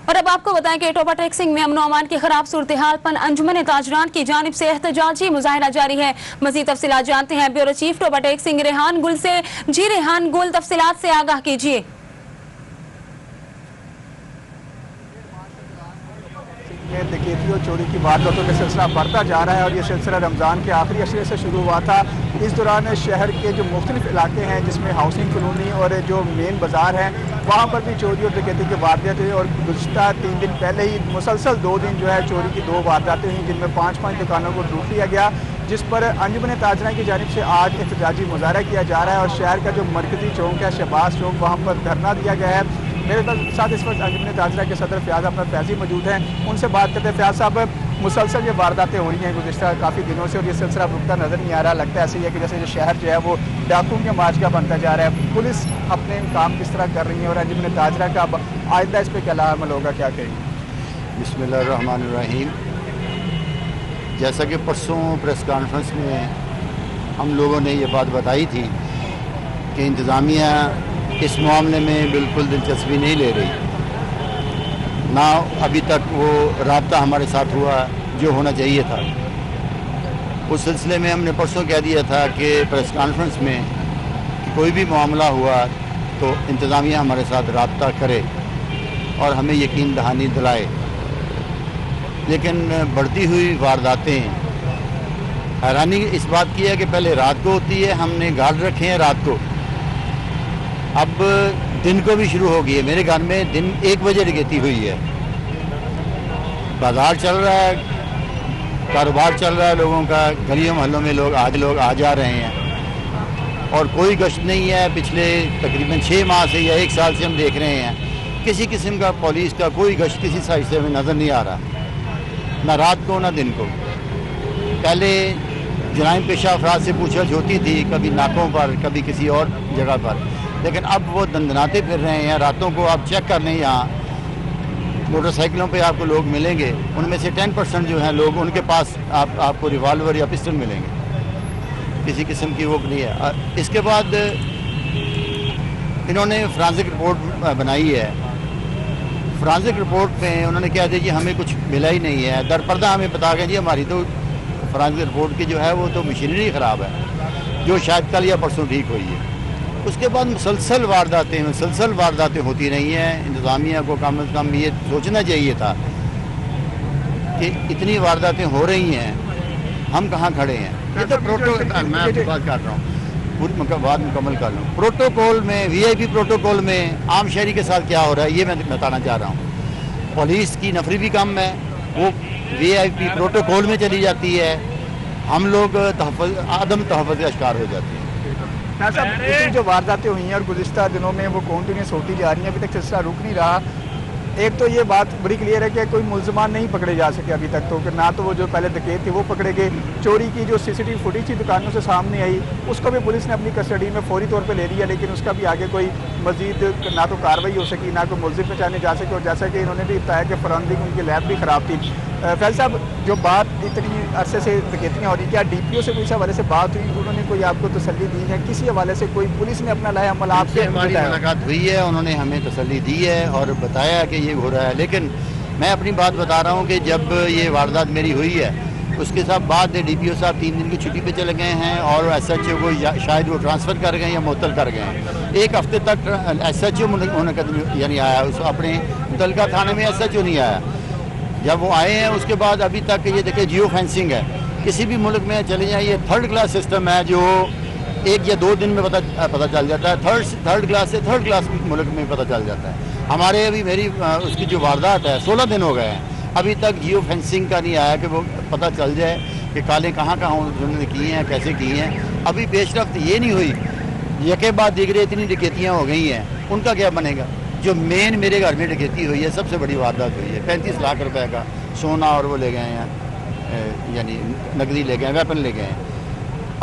और अब आपको बताएं कि टोबा टैक्सिंग में अमन अमान की खराब सूरत हाल पर अंजुमन ताजरान की जानिब से एहतजाजी मुजाहरा जारी है। मजीद तफसीलात जानते हैं ब्यूरो चीफ टोबा टैक्सिंग रेहान गुल से। जी रेहान गुल, तफसीलात से आगाह कीजिए। डकैती और चोरी की वारदातों का सिलसिला बढ़ता जा रहा है और ये सिलसिला रमज़ान के आखिरी अशरे से शुरू हुआ था। इस दौरान शहर के जो मुख्तलिफ इलाके हैं जिसमें हाउसिंग कॉलोनी और जो मेन बाज़ार है वहाँ पर भी चोरी और डकैती की वारदातें हुई और गुज़श्ता 3 दिन पहले ही मुसलसल 2 दिन जो है चोरी की 2 वारदातें हुई जिनमें 5 दुकानों को लूट लिया गया, जिस पर अंजुमन ताजरा की जानिब से आज एहतजाजी मुजाहरा किया जा रहा है और शहर का जो मरकजी चौक है शहबाज चौक वहाँ पर धरना दिया गया है। मेरे साथ इस वक्त अंजुमन ताजरा के सदर फयाज अहमद फैजी मौजूद हैं, उनसे बात करते हैं। फयाज साहब, मुसलसल ये वारदातें हो रही हैं गुज़श्ता काफ़ी दिनों से और ये सिलसिला रुकता नज़र नहीं आ रहा। लगता है ऐसे ही है कि जैसे जो शहर जो है वो डाकुओं के मार्च का बनता जा रहा है। पुलिस अपने काम किस तरह कर रही है और अंजुमन ताजरा का आइंदा इस पर क्या अमल होगा, क्या कहेंगे? बिस्मिल्लाहिर्रहमानिर्रहीम। जैसा कि परसों प्रेस कॉन्फ्रेंस में हम लोगों ने ये बात बताई थी कि इंतज़ामिया इस मामले में बिल्कुल दिलचस्पी नहीं ले रही, ना अभी तक वो राब्ता हमारे साथ हुआ जो होना चाहिए था। उस सिलसिले में हमने परसों कह दिया था कि प्रेस कॉन्फ्रेंस में कि कोई भी मामला हुआ तो इंतज़ामिया हमारे साथ राब्ता करे और हमें यकीन दहानी दिलाए। लेकिन बढ़ती हुई वारदातें, हैरानी इस बात की है कि पहले रात को होती है, हमने गार्ड रखे हैं रात को, अब दिन को भी शुरू हो गई है। मेरे घर में दिन 1 बजे डकैती हुई है। बाजार चल रहा है, कारोबार चल रहा है लोगों का, गलियों मोहल्लों में लोग आ जा रहे हैं और कोई गश्त नहीं है। पिछले तकरीबन 6 माह से या 1 साल से हम देख रहे हैं किसी किस्म का पुलिस का कोई गश्त किसी साइड से हमें नज़र नहीं आ रहा, ना रात को ना दिन को। पहले जराइम पेशा अफराद से पूछताछ होती थी, कभी नाकों पर कभी किसी और जगह पर, लेकिन अब वो दंदनाते फिर रहे हैं। रातों को आप चेक कर लें, यहाँ मोटरसाइकिलों पे आपको लोग मिलेंगे, उनमें से 10% जो हैं लोग उनके पास आपको रिवॉल्वर या पिस्टल मिलेंगे, किसी किस्म की वो नहीं है। इसके बाद इन्होंने फॉरेंसिक रिपोर्ट बनाई है। फॉरेंसिक रिपोर्ट में उन्होंने कहा था जी हमें कुछ मिला ही नहीं है। दरपर्दा हमें बता गए जी हमारी तो फॉरेंसिक रिपोर्ट की जो है वो तो मशीनरी ख़राब है, जो शायद कल या परसों ठीक हुई है। उसके बाद मुसलसल वारदातें होती रही हैं। इंतज़ामिया को कम से कम ये सोचना चाहिए था कि इतनी वारदातें हो रही हैं, हम कहाँ खड़े हैं। ये तो मैं आपकी बात कर रहा हूँ, पूरी बात मुकम्मल कर लूँ। प्रोटोकॉल में, VIP प्रोटोकॉल में आम शहरी के साथ क्या हो रहा है ये मैं बताना चाह रहा हूँ। पुलिस की नफरी भी कम है, वो VIP प्रोटोकॉल में चली जाती है, हम लोग आदम तहफ़्फ़ुज़ का शिकार हो जाते हैं। साहब, इतनी जो वारदातें हुई हैं और गुज़श्ता दिनों में वो कंटिन्यूस होती जा रही हैं, अभी तक सिलसिला रुक नहीं रहा। एक तो ये बात बड़ी क्लियर है कि कोई मुल्ज़मान नहीं पकड़े जा सके अभी तक, तो ना तो वो जो पहले डकैत थे वो पकड़े गए। चोरी की जो CCTV फुटेज थी दुकानों से सामने आई उसको भी पुलिस ने अपनी कस्टडी में फौरी तौर पर ले लिया, लेकिन उसका भी आगे कोई मजीद ना तो कार्रवाई हो सकी ना कोई मुलजिम पहचाने जा सके। और जैसा कि इन्होंने भी बताया कि फॉरेंसिक उनकी लैब भी ख़राब थी। फैज साहब, जो बात इतनी अरसे से डकैतियाँ हो रही, क्या DPO से कोई इस हवाले से बात हुई, उन्होंने कोई आपको तसल्ली दी है किसी हवाले से, कोई पुलिस ने अपना लाया अमल आपसे? हमारी मुलाकात हुई है, उन्होंने हमें तसल्ली दी है और बताया कि ये हो रहा है। लेकिन मैं अपनी बात बता रहा हूँ कि जब ये वारदात मेरी हुई है उसके साथ बाद DPO साहब 3 दिन की छुट्टी पे चले गए हैं और SHO को शायद वो ट्रांसफ़र कर गए या मुअत्तल कर गए हैं। 1 हफ्ते तक SHO यानी आया, उस अपने मुतलका थाने में SHO नहीं आया। जब वो आए हैं उसके बाद अभी तक ये देखिए जियो फेंसिंग है, किसी भी मुल्क में चले जाइए 3rd क्लास सिस्टम है जो 1 या 2 दिन में पता चल जाता है। थर्ड क्लास से 3rd क्लास मुल्क में पता चल जाता है। हमारे अभी मेरी उसकी जो वारदात है 16 दिन हो गए हैं, अभी तक जियो फेंसिंग का नहीं आया कि वो पता चल जाए कि काले कहाँ उन्होंने की हैं, कैसे की हैं। अभी पेशरफ्त ये नहीं हुई, यके बाद दीगरे इतनी डकैतियाँ हो गई हैं, उनका क्या बनेगा। जो मेन मेरे घर में डकैती हुई है, सबसे बड़ी वारदात हुई है, 35 लाख रुपए का सोना और वो ले गए हैं, यानी नकदी ले गए, वेपन ले गए हैं।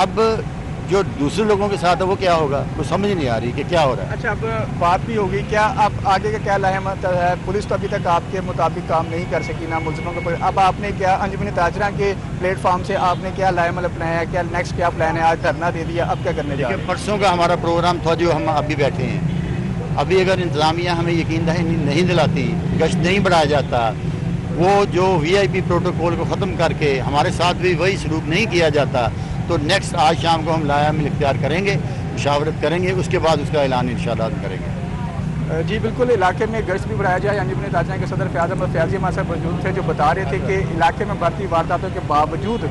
अब जो दूसरे लोगों के साथ है वो क्या होगा, वो समझ नहीं आ रही कि क्या हो रहा है। अच्छा, अब बात भी होगी, क्या आप आगे का क्या लाहेमत है? पुलिस तो अभी तक आपके मुताबिक काम नहीं कर सकी, ना मुल्ज़िमों को। अब आपने क्या अंजुमन ताजरा के प्लेटफॉर्म से आपने क्या लाहेमल अपनाया, क्या नेक्स्ट क्या प्लान है? आज धरना दे दिया, अब क्या करने जा रहे हैं? परसों का हमारा प्रोग्राम था जो हम अभी बैठे हैं, अभी अगर इंतज़ामिया हमें यकीन नहीं दिलाती, गश्त नहीं बढ़ाया जाता, वो जो VIP प्रोटोकॉल को ख़त्म करके हमारे साथ भी वही सलूक नहीं किया जाता, तो नेक्स्ट आज शाम को हम लाया अमल इख्तियार करेंगे, मुशावरत करेंगे, उसके बाद उसका ऐलान इंशाअल्लाह करेंगे। जी बिल्कुल, इलाके में गश्त भी बढ़ाया जाए। अंजुमन ताजरान के सदर फयाज अहमद फयाजी हमारे साथ मौजूद थे, जो बता रहे थे कि इलाके में बढ़ती वारदातों के बावजूद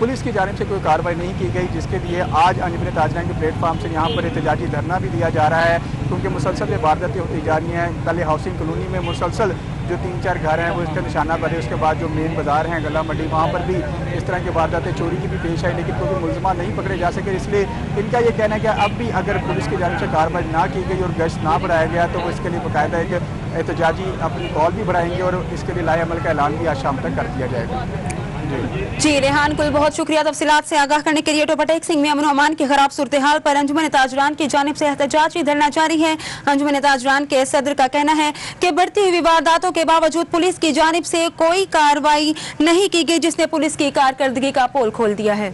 पुलिस की जानिब से कोई कार्रवाई नहीं की गई, जिसके लिए आज अंजुमन ताजरान के प्लेटफार्म से यहाँ पर एहतजाजी धरना भी दिया जा रहा है, क्योंकि मुसलसल वारदातें होती जा रही हैं। कल हाउसिंग कॉलोनी में मुसलसल जो 3-4 घर हैं वो इसका निशाना बने, उसके बाद जो मेन बाजार हैं गला मंडी, वहाँ पर भी इस तरह की वारदातें चोरी की भी पेश आई, लेकिन कोई मुलजमान नहीं पकड़े जा सके। इसलिए इनका ये कहना है कि अब भी अगर पुलिस की जानिब से कार्रवाई ना की गई और गश्त ना बढ़ाया गया तो वो इसके लिए बाकायदा एक एहतजाजी अपनी कॉल भी बढ़ाएंगे और इसके लिए लाए अमल का ऐलान भी आज शाम तक कर दिया जाएगा। जी रेहान गुल, बहुत शुक्रिया तफसीलात से आगाह करने के लिए। टोबाटेक सिंह में अमन अमान की खराब सूरत हाल पर अंजुमन ताजरान की जानिब से एहतजाजी धरना जारी है। अंजुमन ताजरान के सदर का कहना है कि बढ़ती हुई वारदातों के बावजूद पुलिस की जानिब से कोई कार्रवाई नहीं की गई, जिसने पुलिस की कारकर्दगी का पोल खोल दिया है।